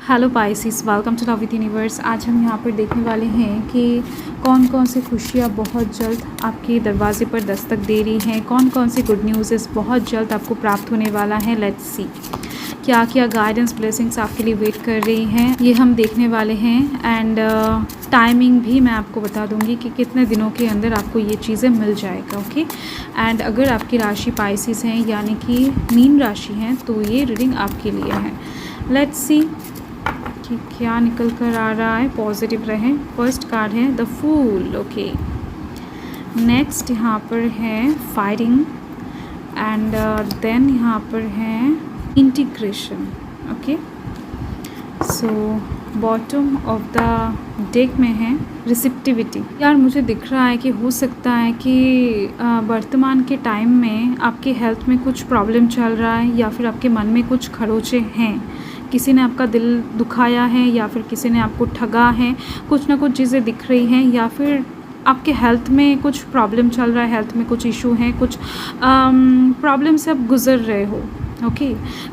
Hello Pisces, welcome to love with universe. आज हम यहाँ पर देखने वाले हैं कि कौन कौन सी खुशियाँ बहुत जल्द आपके दरवाजे पर दस्तक दे रही हैं, कौन कौन सी गुड न्यूज़ बहुत जल्द आपको प्राप्त होने वाला है। लेट्स सी क्या क्या गाइडेंस ब्लेसिंग्स आपके लिए वेट कर रही हैं, ये हम देखने वाले हैं। एंड टाइमिंग भी मैं आपको बता दूंगी कि कितने दिनों के अंदर आपको ये चीज़ें मिल जाएगा। ओके एंड अगर आपकी राशि पाइसिस हैं यानी कि मीन राशि हैं तो ये रीडिंग आपके लिए है। लेट्स सी कि क्या निकल कर आ रहा है। पॉजिटिव रहें। फर्स्ट कार्ड है द फूल। ओके, नेक्स्ट यहाँ पर है फाइटिंग एंड देन यहाँ पर है integration. Okay, so bottom of the deck में है रिसिप्टिविटी। यार मुझे दिख रहा है कि हो सकता है कि वर्तमान के टाइम में आपके हेल्थ में कुछ प्रॉब्लम चल रहा है या फिर आपके मन में कुछ खरोचे हैं। किसी ने आपका दिल दुखाया है या फिर किसी ने आपको ठगा है। कुछ ना कुछ चीज़ें दिख रही हैं या फिर आपके हेल्थ में कुछ प्रॉब्लम चल रहा है, हेल्थ में कुछ इशू हैं, कुछ प्रॉब्लम से आप गुज़र रहे हो। ओके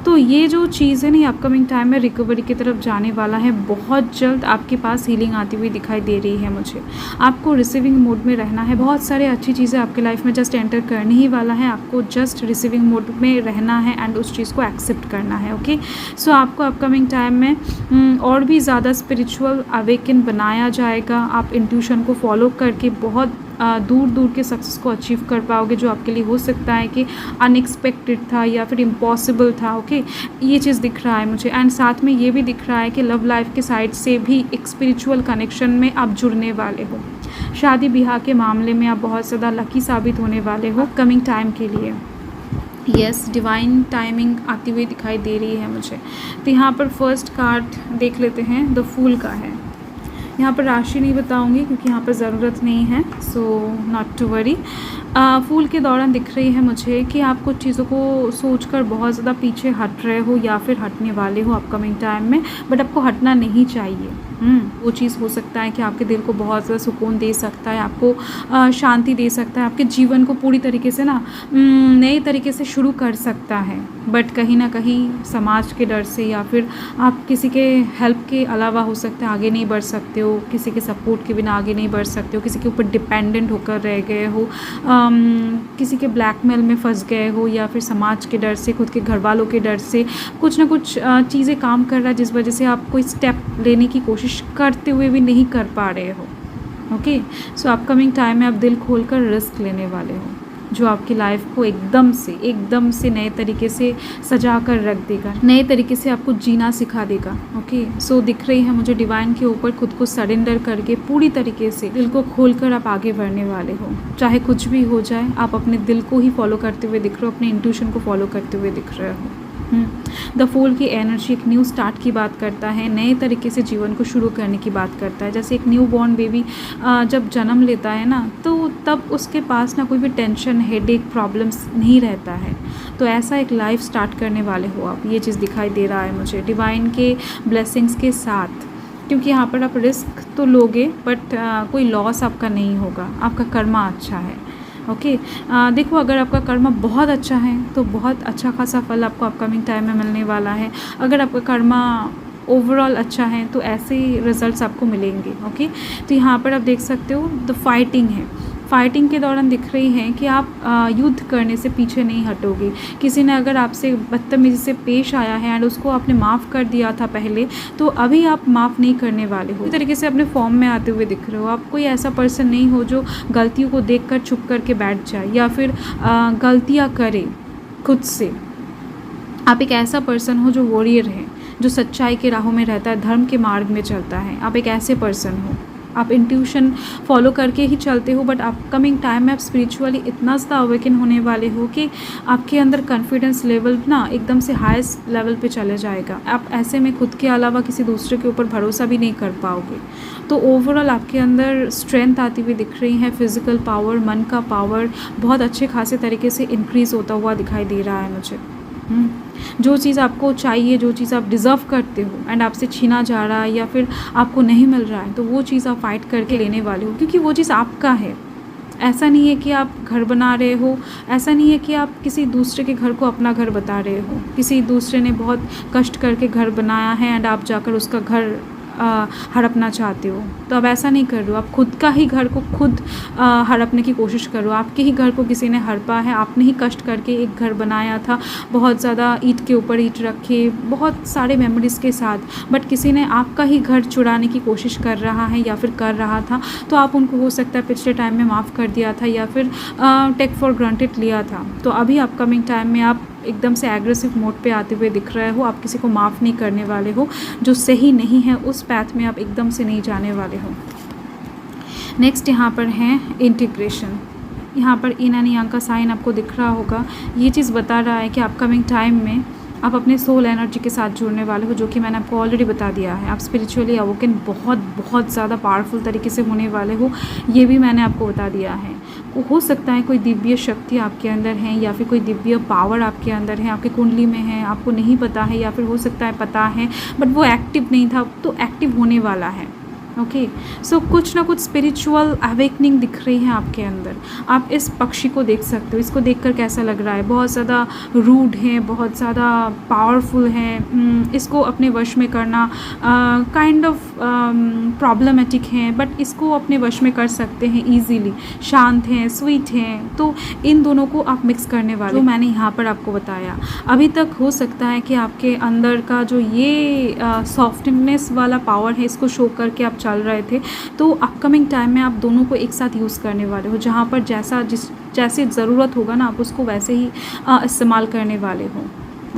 तो ये जो चीज़ है ना अपकमिंग टाइम में रिकवरी की तरफ जाने वाला है। बहुत जल्द आपके पास हीलिंग आती हुई दिखाई दे रही है मुझे। आपको रिसीविंग मोड में रहना है। बहुत सारे अच्छी चीज़ें आपके लाइफ में जस्ट एंटर करने ही वाला है। आपको जस्ट रिसीविंग मोड में रहना है एंड उस चीज़ को एक्सेप्ट करना है। ओके सो आपको अपकमिंग टाइम में और भी ज़्यादा स्पिरिचुअल अवेकन बनाया जाएगा। आप इंट्यूशन को फॉलो करके बहुत दूर दूर के सक्सेस को अचीव कर पाओगे, जो आपके लिए हो सकता है कि अनएक्सपेक्टेड था या फिर इम्पॉसिबल था। ओके ये चीज़ दिख रहा है मुझे। एंड साथ में ये भी दिख रहा है कि लव लाइफ के साइड से भी एक स्पिरिचुअल कनेक्शन में आप जुड़ने वाले हो। शादी ब्याह के मामले में आप बहुत ज़्यादा लकी साबित होने वाले हो कमिंग टाइम के लिए। यस डिवाइन टाइमिंग आती हुई दिखाई दे रही है मुझे। तो यहाँ पर फर्स्ट कार्ड देख लेते हैं, द फूल का है। यहाँ पर राशि नहीं बताऊंगी क्योंकि यहाँ पर ज़रूरत नहीं है, सो नॉट टू वरी। फूल के दौरान दिख रही है मुझे कि आप कुछ चीज़ों को सोचकर बहुत ज़्यादा पीछे हट रहे हो या फिर हटने वाले हो अपकमिंग टाइम में, बट आपको हटना नहीं चाहिए। वो चीज़ हो सकता है कि आपके दिल को बहुत ज़्यादा सुकून दे सकता है, आपको शांति दे सकता है, आपके जीवन को पूरी तरीके से ना नए तरीके से शुरू कर सकता है। बट कहीं ना कहीं समाज के डर से या फिर आप किसी के हेल्प के अलावा हो सकता है आगे नहीं बढ़ सकते हो, किसी के सपोर्ट के बिना आगे नहीं बढ़ सकते हो, किसी के ऊपर डिपेंडेंट होकर रह गए हो, किसी के ब्लैकमेल में फंस गए हो या फिर समाज के डर से, खुद के घर वालों के डर से कुछ ना कुछ चीज़ें काम कर रहा है जिस वजह से आप कोई स्टेप लेने की कोशिश करते हुए भी नहीं कर पा रहे हो। ओके सो अपकमिंग टाइम में आप दिल खोलकर रिस्क लेने वाले हो जो आपकी लाइफ को एकदम से नए तरीके से सजा कर रख देगा, नए तरीके से आपको जीना सिखा देगा। ओके सो दिख रही है मुझे डिवाइन के ऊपर खुद को सरेंडर करके पूरी तरीके से दिल को खोलकर आप आगे बढ़ने वाले हो। चाहे कुछ भी हो जाए आप अपने दिल को ही फॉलो करते हुए दिख रहे हो, अपने इंट्यूशन को फॉलो करते हुए दिख रहे हो। द फूल की एनर्जी एक न्यू स्टार्ट की बात करता है, नए तरीके से जीवन को शुरू करने की बात करता है। जैसे एक न्यू बॉर्न बेबी जब जन्म लेता है ना तो तब उसके पास ना कोई भी टेंशन, हेडेक, प्रॉब्लम्स नहीं रहता है। तो ऐसा एक लाइफ स्टार्ट करने वाले हो आप, ये चीज़ दिखाई दे रहा है मुझे डिवाइन के ब्लेसिंग्स के साथ। क्योंकि यहाँ पर आप रिस्क तो लोगे बट कोई लॉस आपका नहीं होगा, आपका कर्मा अच्छा है। ओके देखो अगर आपका कर्मा बहुत अच्छा है तो बहुत अच्छा खासा फल आपको अपकमिंग टाइम में मिलने वाला है। अगर आपका कर्मा ओवरऑल अच्छा है तो ऐसे ही रिजल्ट्स आपको मिलेंगे। ओके तो यहाँ पर आप देख सकते हो द फाइटिंग है। फाइटिंग के दौरान दिख रही है कि आप युद्ध करने से पीछे नहीं हटोगे। किसी ने अगर आपसे बदतमीजी से पेश आया है एंड उसको आपने माफ़ कर दिया था पहले, तो अभी आप माफ़ नहीं करने वाले हो। इस तरीके से अपने फॉर्म में आते हुए दिख रहे हो। आप कोई ऐसा पर्सन नहीं हो जो गलतियों को देखकर चुप करके बैठ जाए या फिर गलतियाँ करे खुद से। आप एक ऐसा पर्सन हो जो वॉरियर है, जो सच्चाई के राहों में रहता है, धर्म के मार्ग में चलता है। आप एक ऐसे पर्सन हो, आप इंट्यूशन फॉलो करके ही चलते हो, बट अपकमिंग टाइम में आप स्पिरिचुअली इतना ज़्यादा अवेकन होने वाले हो कि आपके अंदर कॉन्फिडेंस लेवल ना एकदम से हाईएस्ट लेवल पे चले जाएगा। आप ऐसे में खुद के अलावा किसी दूसरे के ऊपर भरोसा भी नहीं कर पाओगे। तो ओवरऑल आपके अंदर स्ट्रेंथ आती हुई दिख रही है, फिजिकल पावर, मन का पावर बहुत अच्छे खासे तरीके से इंक्रीज़ होता हुआ दिखाई दे रहा है मुझे। जो चीज़ आपको चाहिए, जो चीज़ आप डिज़र्व करते हो एंड आपसे छीना जा रहा है या फिर आपको नहीं मिल रहा है, तो वो चीज़ आप फाइट करके लेने वाले हो क्योंकि वो चीज़ आपका है। ऐसा नहीं है कि आप घर बना रहे हो, ऐसा नहीं है कि आप किसी दूसरे के घर को अपना घर बता रहे हो, किसी दूसरे ने बहुत कष्ट करके घर बनाया है एंड आप जाकर उसका घर हड़पना चाहते हो। तो अब ऐसा नहीं कर रहे हो, आप खुद का ही घर को खुद हड़पने की कोशिश करो। आपके ही घर को किसी ने हड़पा है, आपने ही कष्ट करके एक घर बनाया था, बहुत ज़्यादा ईंट के ऊपर ईंट रखे, बहुत सारे मेमोरीज़ के साथ, बट किसी ने आपका ही घर चुराने की कोशिश कर रहा है या फिर कर रहा था। तो आप उनको हो सकता है पिछले टाइम में माफ़ कर दिया था या फिर टेक फॉर ग्रांटेड लिया था। तो अभी अपकमिंग टाइम में आप एकदम से एग्रेसिव मोड पे आते हुए दिख रहे हो, आप किसी को माफ़ नहीं करने वाले हो, जो सही नहीं है उस पैथ में आप एकदम से नहीं जाने वाले हो। नेक्स्ट यहाँ पर है इंटीग्रेशन। यहाँ पर इन एंड यांग का साइन आपको दिख रहा होगा। ये चीज़ बता रहा है कि अपकमिंग टाइम में आप अपने सोल एनर्जी के साथ जुड़ने वाले हो, जो कि मैंने आपको ऑलरेडी बता दिया है। आप स्पिरिचुअली अवोकन बहुत ज़्यादा पावरफुल तरीके से होने वाले हो, ये भी मैंने आपको बता दिया है। हो सकता है कोई दिव्य शक्ति आपके अंदर है या फिर कोई दिव्य पावर आपके अंदर है, आपकी कुंडली में है, आपको नहीं पता है, या फिर हो सकता है पता है बट वो एक्टिव नहीं था, तो एक्टिव होने वाला है। ओके, सो कुछ ना कुछ स्पिरिचुअल अवेकनिंग दिख रही है आपके अंदर। आप इस पक्षी को देख सकते हो, इसको देखकर कैसा लग रहा है, बहुत ज़्यादा रूड है, बहुत ज़्यादा पावरफुल है, इसको अपने वश में करना काइंड ऑफ प्रॉब्लमेटिक है, बट इसको अपने वश में कर सकते हैं इजीली। शांत हैं, स्वीट हैं, तो इन दोनों को आप मिक्स करने वाले, जो मैंने यहाँ पर आपको बताया। अभी तक हो सकता है कि आपके अंदर का जो ये सॉफ्टनेस वाला पावर है, इसको शो करके आप चल रहे थे, तो अपकमिंग टाइम में आप दोनों को एक साथ यूज़ करने वाले हो। जहाँ पर जैसे ज़रूरत होगा ना, आप उसको वैसे ही इस्तेमाल करने वाले हो।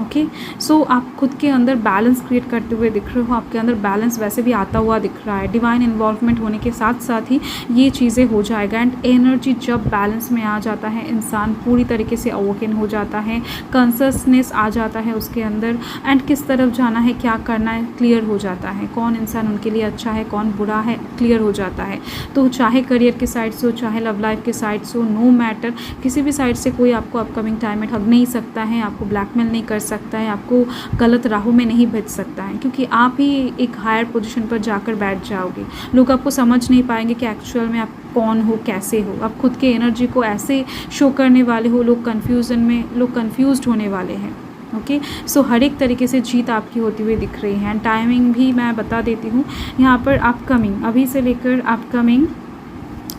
ओके, सो आप खुद के अंदर बैलेंस क्रिएट करते हुए दिख रहे हो। आपके अंदर बैलेंस वैसे भी आता हुआ दिख रहा है। डिवाइन इन्वॉल्वमेंट होने के साथ साथ ही ये चीज़ें हो जाएगा। एंड एनर्जी जब बैलेंस में आ जाता है, इंसान पूरी तरीके से अवोकन हो जाता है, कॉन्शियसनेस आ जाता है उसके अंदर, एंड किस तरफ जाना है, क्या करना है, क्लियर हो जाता है। कौन इंसान उनके लिए अच्छा है, कौन बुरा है, क्लियर हो जाता है। तो चाहे करियर के साइड से हो, चाहे लव लाइफ के साइड से हो, नो मैटर, किसी भी साइड से कोई आपको अपकमिंग टाइम में ठग नहीं सकता है, आपको ब्लैकमेल नहीं कर सकता है, आपको गलत राहों में नहीं भेज सकता है, क्योंकि आप ही एक हायर पोजीशन पर जाकर बैठ जाओगे। लोग आपको समझ नहीं पाएंगे कि एक्चुअल में आप कौन हो, कैसे हो। आप खुद के एनर्जी को ऐसे शो करने वाले हो, लोग कंफ्यूज्ड होने वाले हैं। ओके, सो हर एक तरीके से जीत आपकी होती हुई दिख रही है। एंड टाइमिंग भी मैं बता देती हूँ यहाँ पर। अपकमिंग अभी से लेकर अपकमिंग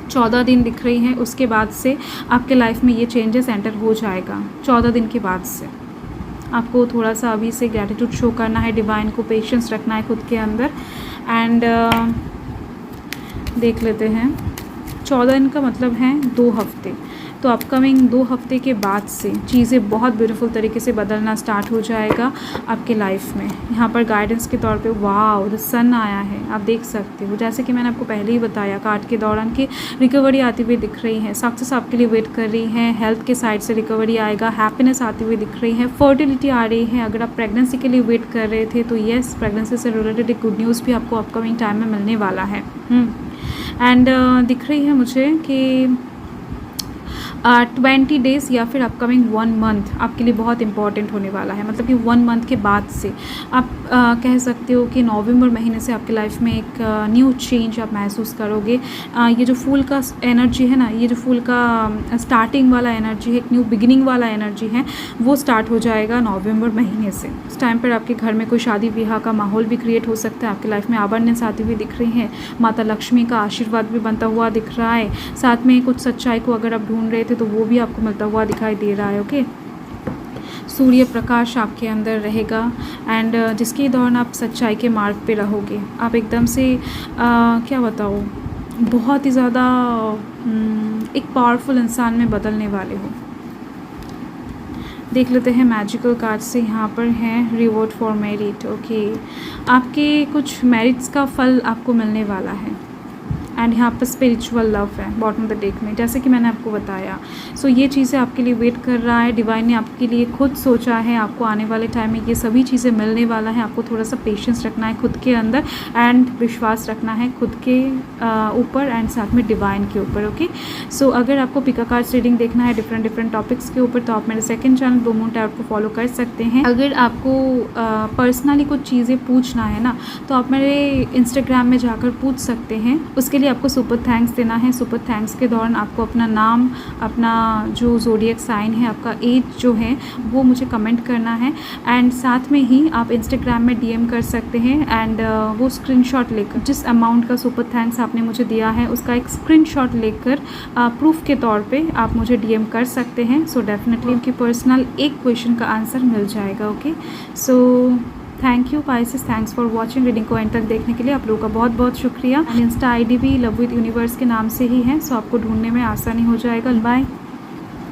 14 दिन दिख रही हैं, उसके बाद से आपके लाइफ में ये चेंजेस एंटर हो जाएगा। 14 दिन के बाद से आपको थोड़ा सा अभी से ग्रैटिट्यूड शो करना है, डिवाइन को पेशेंस रखना है खुद के अंदर। एंड देख लेते हैं, 14 दिन का मतलब है 2 हफ्ते। तो अपकमिंग 2 हफ्ते के बाद से चीज़ें बहुत ब्यूटीफुल तरीके से बदलना स्टार्ट हो जाएगा आपके लाइफ में। यहाँ पर गाइडेंस के तौर पे वाओ द सन आया है, आप देख सकते हो। जैसे कि मैंने आपको पहले ही बताया, कार्ड के दौरान की रिकवरी आती हुई दिख रही है, सक्सेस आपके लिए वेट कर रही है, हेल्थ के साइड से रिकवरी आएगा, हैप्पीनेस आती हुई दिख रही है, फर्टिलिटी आ रही है। अगर आप प्रेगनेंसी के लिए वेट कर रहे थे तो येस, प्रेगनेंसी से रिलेटेड एक गुड न्यूज़ भी आपको अपकमिंग टाइम में मिलने वाला है। एंड दिख रही है मुझे कि 20 डेज़ या फिर अपकमिंग 1 मंथ आपके लिए बहुत इंपॉर्टेंट होने वाला है। मतलब कि 1 मंथ के बाद से आप कह सकते हो कि नवंबर महीने से आपके लाइफ में एक न्यू चेंज आप महसूस करोगे। ये जो फूल का एनर्जी है ना, ये जो फूल का स्टार्टिंग वाला एनर्जी है, एक न्यू बिगिनिंग वाला एनर्जी है, वो स्टार्ट हो जाएगा नवंबर महीने से। इस टाइम पर आपके घर में कोई शादी ब्याह का माहौल भी क्रिएट हो सकता है। आपकी लाइफ में अबंडेंस आती हुई दिख रही है, माता लक्ष्मी का आशीर्वाद भी बनता हुआ दिख रहा है। साथ में कुछ सच्चाई को अगर आप ढूंढ रहे थे तो वो भी आपको मिलता हुआ दिखाई दे रहा है। ओके, सूर्य प्रकाश आपके अंदर रहेगा एंड जिसके दौरान आप सच्चाई के मार्ग पे रहोगे। आप एकदम से क्या बताओ, बहुत ही ज़्यादा एक पावरफुल इंसान में बदलने वाले हो। देख लेते हैं मैजिकल कार्ड से। यहाँ पर है रिवॉर्ड फॉर मेरिट। ओके, आपके कुछ मेरिट्स का फल आपको मिलने वाला है। एंड यहाँ पर स्पिरिचुअल लव है बॉटम ऑफ द डेक में, जैसे कि मैंने आपको बताया। सो ये चीज़ें आपके लिए वेट कर रहा है। डिवाइन ने आपके लिए खुद सोचा है, आपको आने वाले टाइम में ये सभी चीज़ें मिलने वाला है। आपको थोड़ा सा पेशेंस रखना है खुद के अंदर एंड विश्वास रखना है खुद के ऊपर एंड साथ में डिवाइन के ऊपर। ओके, सो अगर आपको पिका कार्ड्स रीडिंग देखना है डिफरेंट टॉपिक्स के ऊपर, तो आप मेरे second channel blue moon tarot को फॉलो कर सकते हैं। अगर आपको पर्सनली कुछ चीज़ें पूछना है ना, तो आप मेरे इंस्टाग्राम में जाकर पूछ सकते हैं। उसके लिए सिंपली आपको सुपर थैंक्स देना है। सुपर थैंक्स के दौरान आपको अपना नाम, अपना जो ज़ोडिएक साइन है, आपका एज जो है वो मुझे कमेंट करना है। एंड साथ में ही आप इंस्टाग्राम में डीएम कर सकते हैं एंड वो स्क्रीनशॉट लेकर, जिस अमाउंट का सुपर थैंक्स आपने मुझे दिया है उसका एक स्क्रीनशॉट लेकर प्रूफ के तौर पे आप मुझे डीएम कर सकते हैं। सो डेफिनेटली उनकी पर्सनल एक क्वेश्चन का आंसर मिल जाएगा। Okay, so thank you Pisces, thanks for watching. Reading को एंड तक देखने के लिए आप लोगों का बहुत बहुत शुक्रिया। इंस्टा आईडी भी लव विद यूनिवर्स के नाम से ही है, सो आपको ढूंढने में आसानी हो जाएगा। बाय।